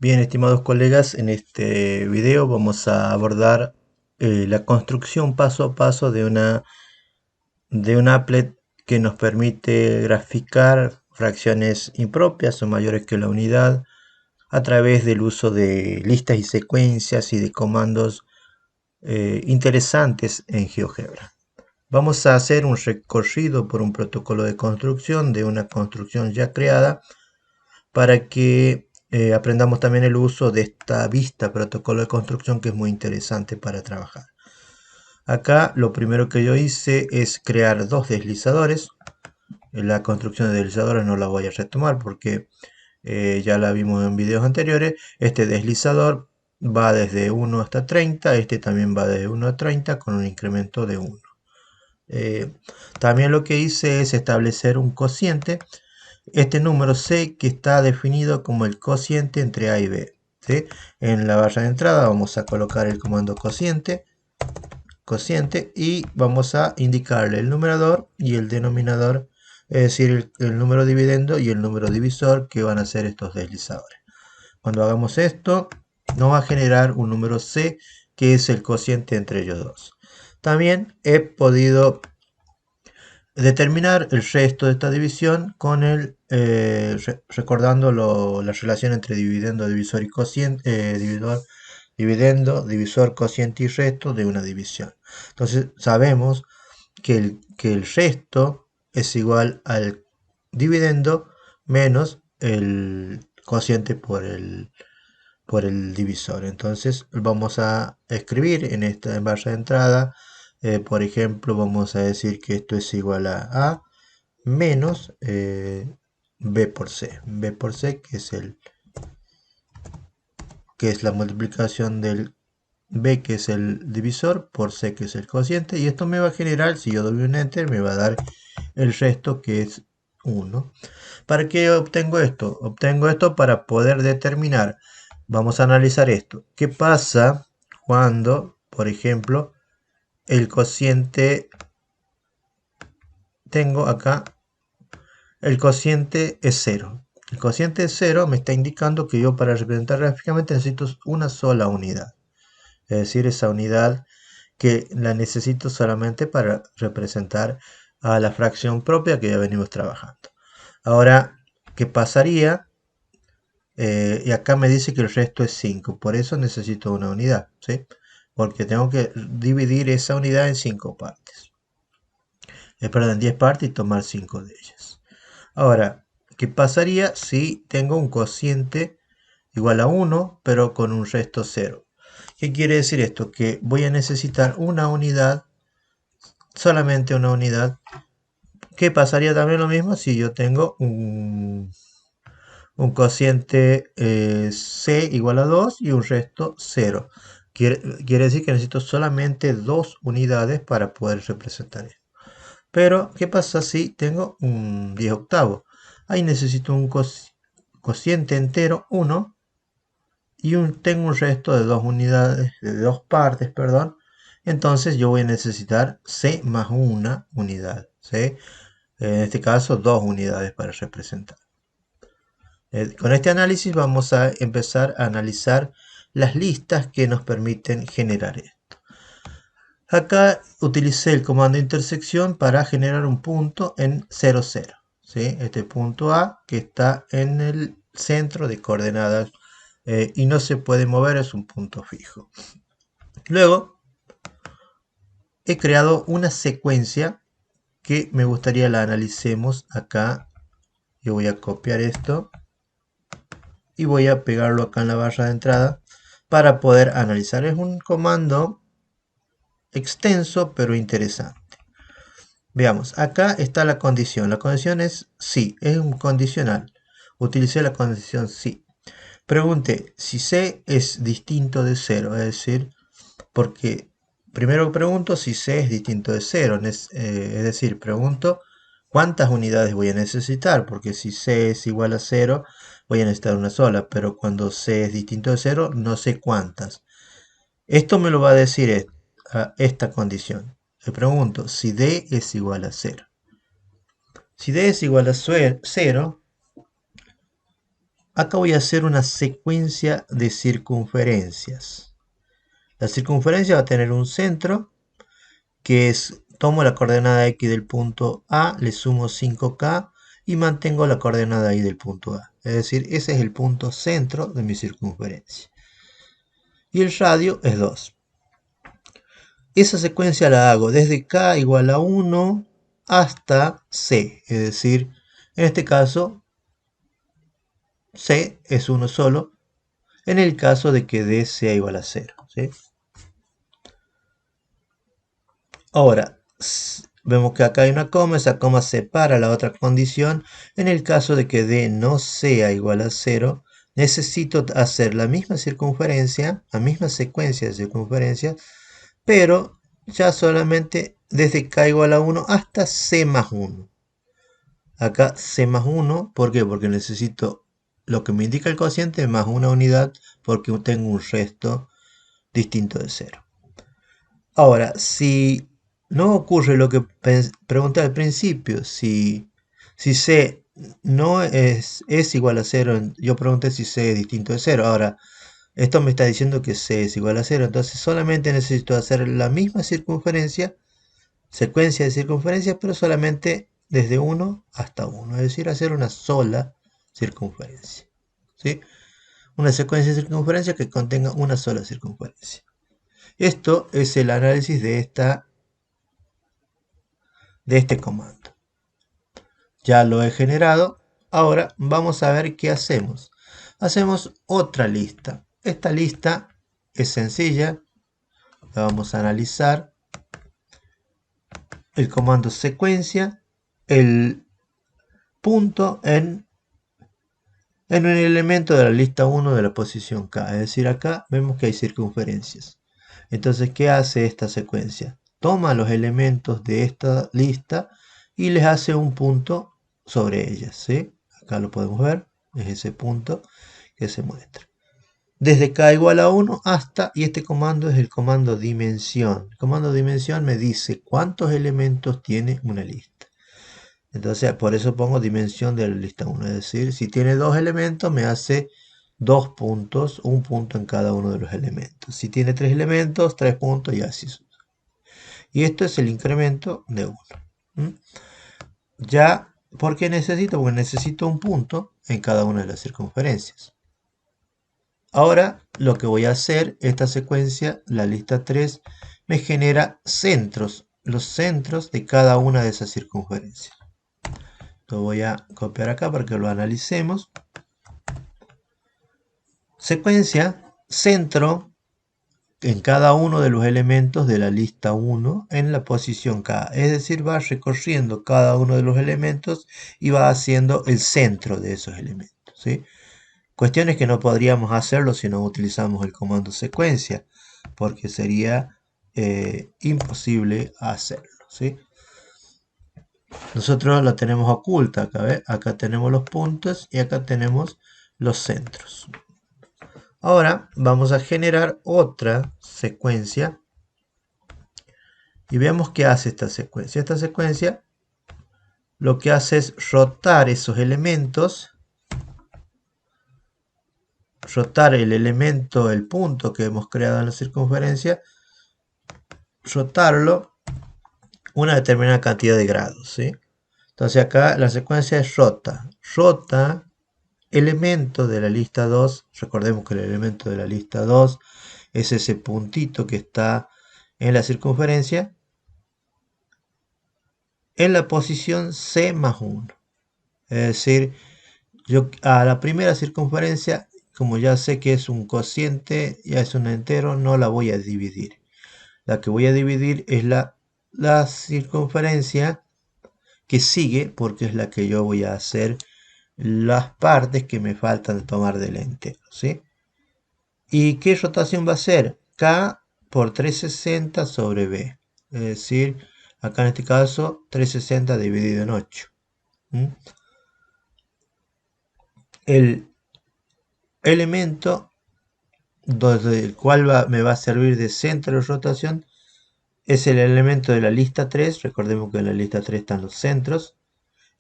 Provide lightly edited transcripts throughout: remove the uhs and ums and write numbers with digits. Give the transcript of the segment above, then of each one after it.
Bien, estimados colegas, en este video vamos a abordar la construcción paso a paso de un applet que nos permite graficar fracciones impropias o mayores que la unidad a través del uso de listas y secuencias y de comandos interesantes en GeoGebra. Vamos a hacer un recorrido por un protocolo de construcción de una construcción ya creada para que aprendamos también el uso de esta vista protocolo de construcción que es muy interesante para trabajar. Acá lo primero que yo hice es crear dos deslizadores. La construcción de deslizadores no la voy a retomar porque ya la vimos en videos anteriores. Este deslizador va desde 1 hasta 30, este también va desde 1 a 30 con un incremento de 1. Eh, También lo que hice es establecer un cociente. Este número C que está definido como el cociente entre A y B. ¿Sí? En la barra de entrada vamos a colocar el comando cociente y vamos a indicarle el numerador y el denominador, es decir, el número dividendo y el número divisor que van a ser estos deslizadores. Cuando hagamos esto, nos va a generar un número C que es el cociente entre ellos dos. También he podido determinar el resto de esta división con recordando la relación entre dividendo, divisor y cociente, dividendo, divisor, cociente y resto de una división. Entonces sabemos que el resto es igual al dividendo menos el cociente por el divisor. Entonces vamos a escribir en esta barra de entrada, por ejemplo, vamos a decir que esto es igual a menos b por c. B por c que es la multiplicación del b, que es el divisor, por c, que es el cociente. Y esto me va a generar, si yo doy un enter, me va a dar el resto, que es 1. ¿Para qué obtengo esto? Obtengo esto para poder determinar. Vamos a analizar esto. ¿Qué pasa cuando, por ejemplo, el cociente, tengo acá, el cociente es 0? El cociente es 0 me está indicando que yo para representar gráficamente necesito una sola unidad. Es decir, esa unidad que la necesito solamente para representar a la fracción propia que ya venimos trabajando. Ahora, ¿qué pasaría? Y acá me dice que el resto es 5, por eso necesito una unidad, ¿sí? Porque tengo que dividir esa unidad en 5 partes. Perdón, en 10 partes y tomar 5 de ellas. Ahora, ¿qué pasaría si tengo un cociente igual a 1, pero con un resto 0? ¿Qué quiere decir esto? Que voy a necesitar una unidad, solamente una unidad. ¿Qué pasaría también lo mismo si yo tengo un cociente C igual a 2 y un resto 0? Quiere decir que necesito solamente dos unidades para poder representar esto. Pero, ¿qué pasa si tengo un 10 octavos? Ahí necesito un cociente entero 1 y tengo un resto de dos unidades, de dos partes, perdón. Entonces yo voy a necesitar C más una unidad, ¿sí? En este caso, dos unidades para representar. Con este análisis vamos a empezar a analizar las listas que nos permiten generar esto. Acá utilicé el comando intersección para generar un punto en 0, 0. ¿Sí? Este punto A que está en el centro de coordenadas y no se puede mover, es un punto fijo. Luego he creado una secuencia que me gustaría la analicemos acá. Yo voy a copiar esto y voy a pegarlo acá en la barra de entrada para poder analizar. Es un comando extenso pero interesante. Veamos, acá está la condición. La condición es sí, es un condicional. Utilicé la condición sí. Pregunté si C es distinto de 0, es decir, porque primero pregunto si C es distinto de 0, es decir, pregunto cuántas unidades voy a necesitar, porque si C es igual a 0, voy a necesitar una sola, pero cuando C es distinto de 0, no sé cuántas. Esto me lo va a decir esta condición. Le pregunto si D es igual a 0. Si D es igual a 0, acá voy a hacer una secuencia de circunferencias. La circunferencia va a tener un centro, que es, tomo la coordenada x del punto A, le sumo 5k y mantengo la coordenada y del punto A. Es decir, ese es el punto centro de mi circunferencia. Y el radio es 2. Esa secuencia la hago desde k igual a 1 hasta c. Es decir, en este caso, c es uno solo, en el caso de que d sea igual a 0. ¿Sí? Ahora, vemos que acá hay una coma, esa coma separa la otra condición. En el caso de que d no sea igual a 0, necesito hacer la misma circunferencia, la misma secuencia de circunferencias, pero ya solamente desde k igual a 1 hasta c más 1. Acá c más 1, ¿por qué? Porque necesito lo que me indica el cociente más una unidad, porque tengo un resto distinto de 0. Ahora, si no ocurre lo que pregunté al principio, si c no es igual a 0, yo pregunté si c es distinto de 0. Ahora, esto me está diciendo que c es igual a 0, entonces solamente necesito hacer la misma circunferencia, secuencia de circunferencias, pero solamente desde 1 hasta 1, es decir, hacer una sola circunferencia. ¿Sí? Una secuencia de circunferencias que contenga una sola circunferencia. Esto es el análisis de este comando. Ya lo he generado. Ahora vamos a ver qué hacemos. Hacemos otra lista. Esta lista es sencilla. La vamos a analizar. El comando secuencia. El punto en un elemento de la lista 1 de la posición K. Es decir, acá vemos que hay circunferencias. Entonces, ¿qué hace esta secuencia? Toma los elementos de esta lista y les hace un punto sobre ellas. ¿Sí? Acá lo podemos ver, es ese punto que se muestra. Desde k igual a 1 hasta, y este comando es el comando dimensión. El comando dimensión me dice cuántos elementos tiene una lista. Entonces, por eso pongo dimensión de la lista 1. Es decir, si tiene dos elementos, me hace 2 puntos, un punto en cada uno de los elementos. Si tiene 3 elementos, 3 puntos y así. Y esto es el incremento de 1. Ya, ¿por qué necesito? Porque necesito un punto en cada una de las circunferencias. Ahora, lo que voy a hacer, esta secuencia, la lista 3, me genera centros, los centros de cada una de esas circunferencias. Lo voy a copiar acá para que lo analicemos. Secuencia, centro en cada uno de los elementos de la lista 1 en la posición K. Es decir, va recorriendo cada uno de los elementos y va haciendo el centro de esos elementos. ¿Sí? Cuestiones que no podríamos hacerlo si no utilizamos el comando secuencia, porque sería imposible hacerlo. ¿Sí? Nosotros la tenemos oculta acá, ¿ves? Acá tenemos los puntos y acá tenemos los centros. Ahora vamos a generar otra secuencia y veamos qué hace esta secuencia. Esta secuencia lo que hace es rotar esos elementos, rotar el elemento, el punto que hemos creado en la circunferencia, rotarlo una determinada cantidad de grados, ¿sí? Entonces acá la secuencia es rota elemento de la lista 2, recordemos que el elemento de la lista 2 es ese puntito que está en la circunferencia, en la posición C más 1. Es decir, yo a la primera circunferencia, como ya sé que es un cociente, ya es un entero, no la voy a dividir. La que voy a dividir es la circunferencia que sigue, porque es la que yo voy a hacer las partes que me faltan tomar del entero, ¿sí? ¿Y qué rotación va a ser? K por 360 sobre B. Es decir, acá en este caso 360 dividido en 8. El elemento desde el cual me va a servir de centro de rotación es el elemento de la lista 3. Recordemos que en la lista 3 están los centros.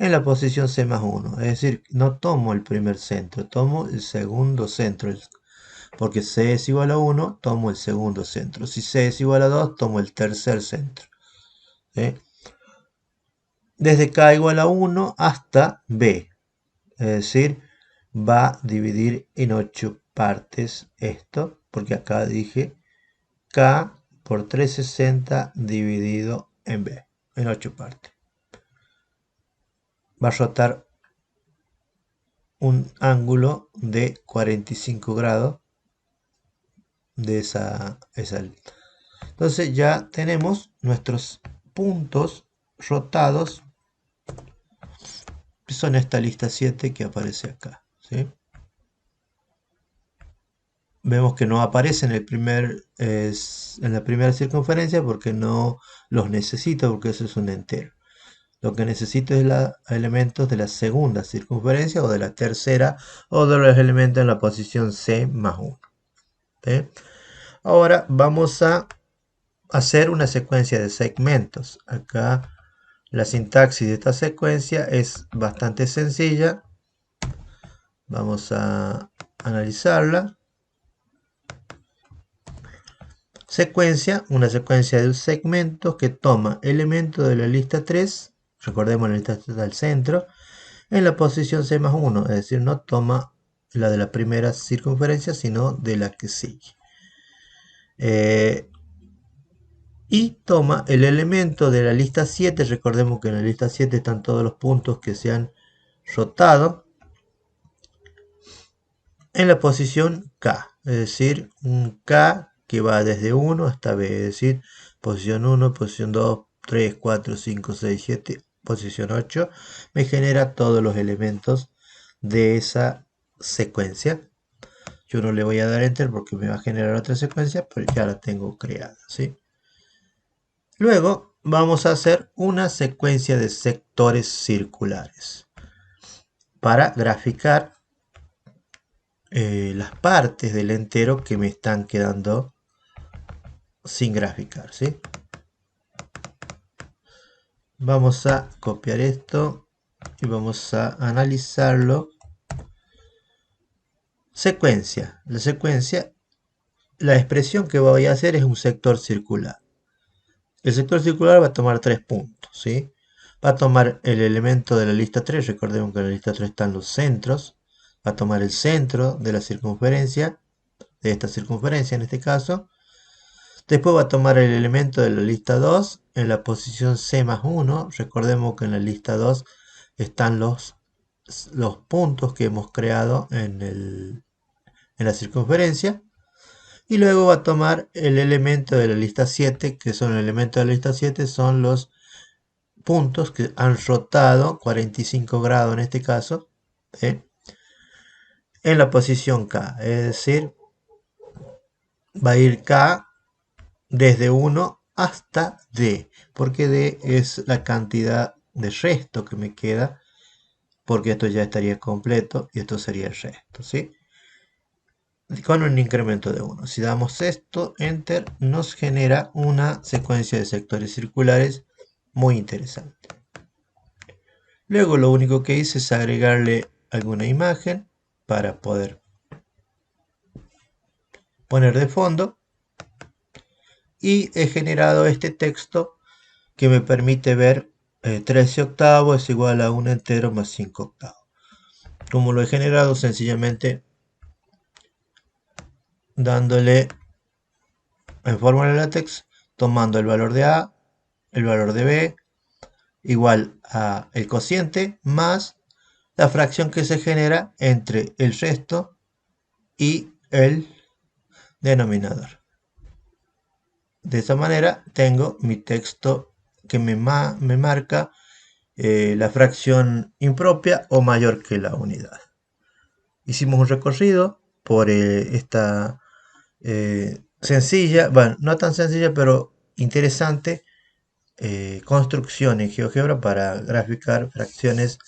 en la posición C más 1. Es decir, no tomo el primer centro, tomo el segundo centro. Porque C es igual a 1, tomo el segundo centro. Si C es igual a 2, tomo el tercer centro. ¿Sí? Desde K igual a 1 hasta B. Es decir, va a dividir en 8 partes esto, porque acá dije K por 360 dividido en B, en 8 partes. Va a rotar un ángulo de 45 grados de esa. Entonces ya tenemos nuestros puntos rotados, que son esta lista 7 que aparece acá. ¿Sí? Vemos que no aparece en la primera circunferencia porque no los necesito, porque eso es un entero. Lo que necesito es los elementos de la segunda circunferencia o de la tercera o de los elementos en la posición C más 1. ¿Sí? Ahora vamos a hacer una secuencia de segmentos. Acá la sintaxis de esta secuencia es bastante sencilla. Vamos a analizarla. Secuencia, una secuencia de segmentos que toma elementos de la lista 3, recordemos la lista 3 está al centro, en la posición C más 1, es decir, no toma la de la primera circunferencia, sino de la que sigue. Y toma el elemento de la lista 7, recordemos que en la lista 7 están todos los puntos que se han rotado, en la posición K, es decir, un K que va desde 1 hasta B, es decir, posición 1, posición 2, 3, 4, 5, 6, 7, posición 8, me genera todos los elementos de esa secuencia. Yo no le voy a dar enter porque me va a generar otra secuencia, pero ya la tengo creada, ¿sí? Luego vamos a hacer una secuencia de sectores circulares para graficar las partes del entero que me están quedando sin graficar, ¿sí? Vamos a copiar esto y vamos a analizarlo. Secuencia. La secuencia, la expresión que voy a hacer es un sector circular. El sector circular va a tomar 3 puntos, ¿sí? Va a tomar el elemento de la lista 3, recordemos que en la lista 3 están los centros. Va a tomar el centro de la circunferencia, de esta circunferencia en este caso. Después va a tomar el elemento de la lista 2 en la posición C más 1. Recordemos que en la lista 2 están los puntos que hemos creado en la circunferencia. Y luego va a tomar el elemento de la lista 7, que son el elemento de la lista 7, son los puntos que han rotado 45 grados en este caso, ¿sí? En la posición K. Es decir, va a ir K desde 1 hasta D, porque D es la cantidad de resto que me queda, porque esto ya estaría completo y esto sería el resto, ¿sí? Con un incremento de 1. Si damos esto, enter, nos genera una secuencia de sectores circulares muy interesante. Luego lo único que hice es agregarle alguna imagen para poder poner de fondo y he generado este texto que me permite ver 13 octavos es igual a un entero más 5 octavos. Como lo he generado sencillamente dándole en fórmula de látex, tomando el valor de A, el valor de B, igual a el cociente más la fracción que se genera entre el resto y el denominador. De esa manera tengo mi texto que me marca la fracción impropia o mayor que la unidad. Hicimos un recorrido por esta sencilla, bueno, no tan sencilla, pero interesante construcción en GeoGebra para graficar fracciones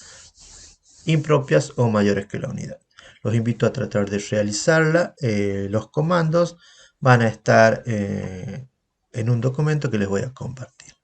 impropias o mayores que la unidad. Los invito a tratar de realizarla. Los comandos van a estar en un documento que les voy a compartir.